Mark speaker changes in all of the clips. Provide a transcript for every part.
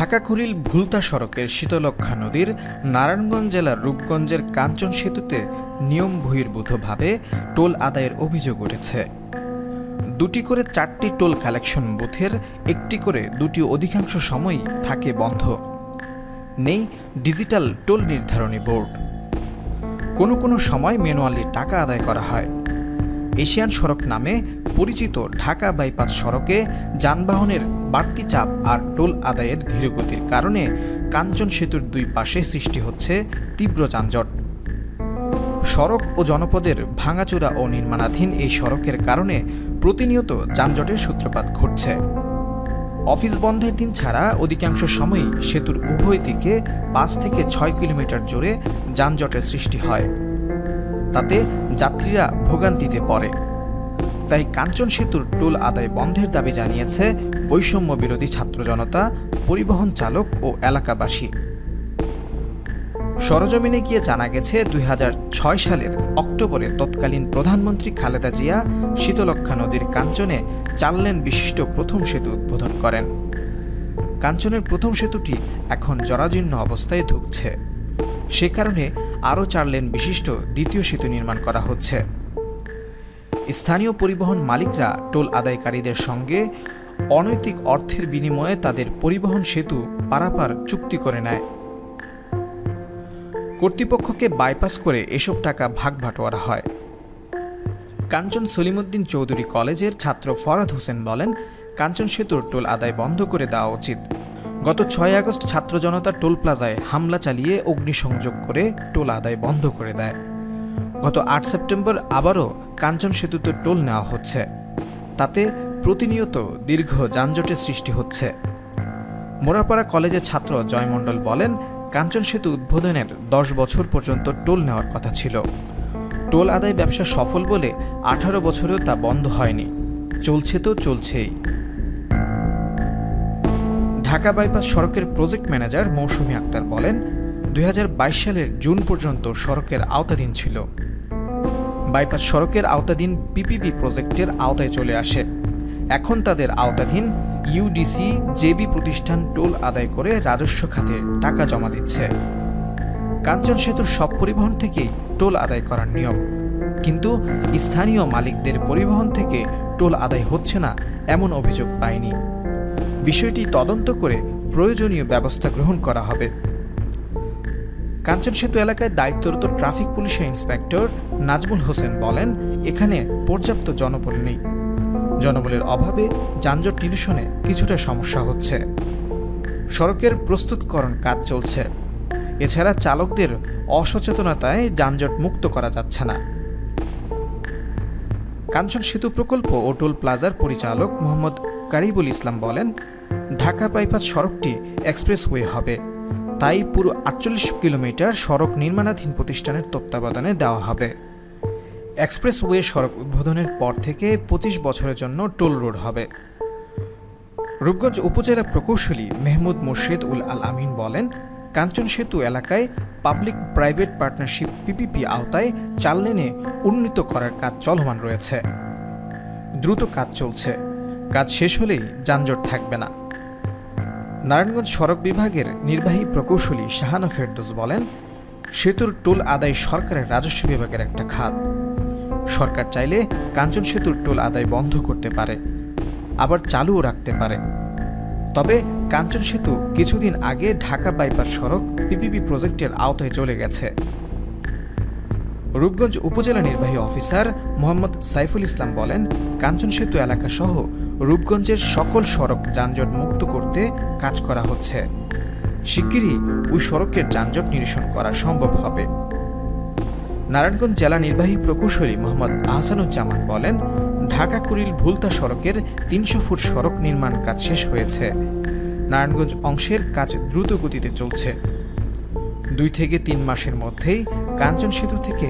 Speaker 1: ঢাকা-কুড়িল ভুলতা সড়কের শীতলক্ষ্যা নদীর নারায়ণগঞ্জ জেলার রূপগঞ্জের কাঞ্চন সেতুতে নিয়ম বহির্ভূতভাবে টোল আদায়ের অভিযোগ উঠেছে। দুটি করে 4টি টোল কালেকশন বুথের একটি করে দুটি অধিকাংশ সময়ই থাকে বন্ধ। নেই ডিজিটাল টোল নির্ধারণী বোর্ড। কোনো কোনো সময় ম্যানুয়ালি টাকা আদায় করা হয়। এশিয়ান সড়ক নামে পরিচিত ঢাকা বাইপাস সড়কে যানবাহনের বাড়তি চাপ আর টোল আদায়ের ধীরগতির কারণে কাঞ্চন সেতুর দুই পাশে সৃষ্টি হচ্ছে তীব্র যানজট। সড়ক ও জনপদের ভাঙাচোরা ও নির্মাণাধীন এই সড়কের কারণে প্রতিনিয়ত যানজটের সূত্রপাত ঘটছে। অফিস বন্ধের দিন ছাড়া অধিকাংশ সময়ই সেতুর উভয় দিকে 5 থেকে 6 কিলোমিটার জুড়ে যানজটের সৃষ্টি হয়। তাতে যাত্রীরা ভোগান্তিতে পড়ে। তাই কাঞ্চন সেতুর টোল আদায় বন্ধের দাবি জানিয়েছে বৈষম্য বিরোধী ছাত্র জনতা, পরিবহন চালক ও এলাকাবাসী। সরজমিনে গিয়ে জানা গেছে 2006 সালের অক্টোবরে তৎকালীন প্রধানমন্ত্রী খালেদা জিয়া শীতলক্ষ্যা নদীর কাঞ্চনে 4 লেন বিশিষ্ট প্রথম সেতু উদ্বোধন করেন। কাঞ্চনের প্রথম সেতুটি এখন জরাজীর্ণ অবস্থায় ধুঁকছে। সে কারণে আরও 4 লেন বিশিষ্ট দ্বিতীয় সেতু নির্মাণ করা হচ্ছে। স্থানীয় পরিবহন মালিকরা টোল আদায়কারীদের সঙ্গে অনৈতিক অর্থের বিনিময়ে তাদের পরিবহন সেতু পারাপার চুক্তি করে নেয়। কর্তৃপক্ষকে বাইপাস করে এসব টাকা ভাগ বাটোয়ারা হয়। কাঞ্চন সলিমুদ্দিন চৌধুরী কলেজের ছাত্র ফরাদ হোসেন বলেন, কাঞ্চন সেতুর টোল আদায় বন্ধ করে দেওয়া উচিত। গত 6 আগস্ট ছাত্র জনতা টোল প্লাজায় হামলা চালিয়ে অগ্নিসংযোগ করে টোল আদায় বন্ধ করে দেয়। গত 8 সেপ্টেম্বর আবারও কাঞ্চন সেতুতে টোল নেওয়া হচ্ছে। তাতে প্রতিনিয়ত দীর্ঘ যানজটের সৃষ্টি হচ্ছে। মোরাপাড়া কলেজের ছাত্র জয় মণ্ডল বলেন, কাঞ্চন সেতু উদ্বোধনের 10 বছর পর্যন্ত টোল নেওয়ার কথা ছিল। টোল আদায় ব্যবসা সফল বলে 18 বছরেও তা বন্ধ হয়নি। চলছে তো চলছেই। ঢাকা বাইপাস সড়কের প্রজেক্ট ম্যানেজার মৌসুমী আক্তার বলেন, 2022 সালের জুন পর্যন্ত সড়কের আওতাধীন ছিল। বাইপাস সড়কের আওতাধীন পিপিপি প্রজেক্টের আওতায় চলে আসে। এখন তাদের আওতাধীন ইউডিসি জেবি প্রতিষ্ঠান টোল আদায় করে রাজস্ব খাতে টাকা জমা দিচ্ছে। কাঞ্চন সেতুর সব পরিবহন থেকেই টোল আদায় করার নিয়ম, কিন্তু স্থানীয় মালিকদের পরিবহন থেকে টোল আদায় হচ্ছে না এমন অভিযোগ পায়নি। বিষয়টি তদন্ত করে প্রয়োজনীয় ব্যবস্থা গ্রহণ করা হবে। কাঞ্চন সেতু এলাকায় দায়িত্বরত ট্রাফিক পুলিশের ইন্সপেক্টর নাজমুল হোসেন বলেন, এখানে পর্যাপ্ত জনবল নেই। জনবলের অভাবে যানজট নিরসনে কিছুটা সমস্যা হচ্ছে। সড়কের প্রস্তুতকরণ কাজ চলছে। এছাড়া চালকদের অসচেতনতায় যানজট মুক্ত করা যাচ্ছে না। কাঞ্চন সেতু প্রকল্প ও টোল প্লাজার পরিচালক মোহাম্মদ কারিবুল ইসলাম বলেন, ঢাকা বাইপাস সড়কটি এক্সপ্রেসওয়ে হবে। তাই পুরো 48 কিলোমিটার সড়ক নির্মাণাধীন প্রতিষ্ঠানের তত্ত্বাবধানে দেওয়া হবে। এক্সপ্রেসওয়ে সড়ক উদ্বোধনের পর থেকে 25 বছরের জন্য টোল রোড হবে। রূপগঞ্জ উপজেলা প্রকৌশলী মেহমুদ মোর্শেদ উল আল আমিন বলেন, কাঞ্চন সেতু এলাকায় পাবলিক প্রাইভেট পার্টনারশিপ পিপিপি আওতায় 4 লেনে উন্নীত করার কাজ চলমান রয়েছে। দ্রুত কাজ চলছে। কাজ শেষ হলেই যানজট থাকবে না। নারায়ণগঞ্জ সড়ক বিভাগের নির্বাহী প্রকৌশলী শাহানা ফেরদৌস বলেন, সেতুর টোল আদায় সরকারের রাজস্ব বিভাগের একটা খাত। সরকার চাইলে কাঞ্চন সেতুর টোল আদায় বন্ধ করতে পারে, আবার চালুও রাখতে পারে। তবে কাঞ্চন সেতু কিছুদিন আগে ঢাকা বাইপাস সড়ক পিপিপি প্রজেক্টের আওতায় চলে গেছে। রূপগঞ্জ উপজেলা নির্বাহী অফিসার মোহাম্মদ সাইফুল ইসলাম বলেন, কাঞ্চন সেতু এলাকা সহ রূপগঞ্জের সকল সড়ক যানজট মুক্ত করতে কাজ করা হচ্ছে। শিগগিরই ওই সড়কের যানজট নিরসন করা সম্ভব হবে। নারায়ণগঞ্জ জেলা নির্বাহী প্রকৌশলী মোহাম্মদ আহসানুজ্জামান বলেন, ঢাকা-কুড়িল ভুলতা সড়কের 300 ফুট সড়ক নির্মাণ কাজ শেষ হয়েছে। নারায়ণগঞ্জ অংশের কাজ দ্রুত গতিতে চলছে। 2 থেকে 3 মাসের মধ্যেই কাঞ্চন সেতু থেকে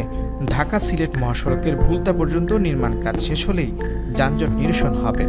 Speaker 1: ঢাকা সিলেট মহাসড়কের ভুলতা পর্যন্ত নির্মাণ কাজ শেষ হলেই যানজট নিরসন হবে।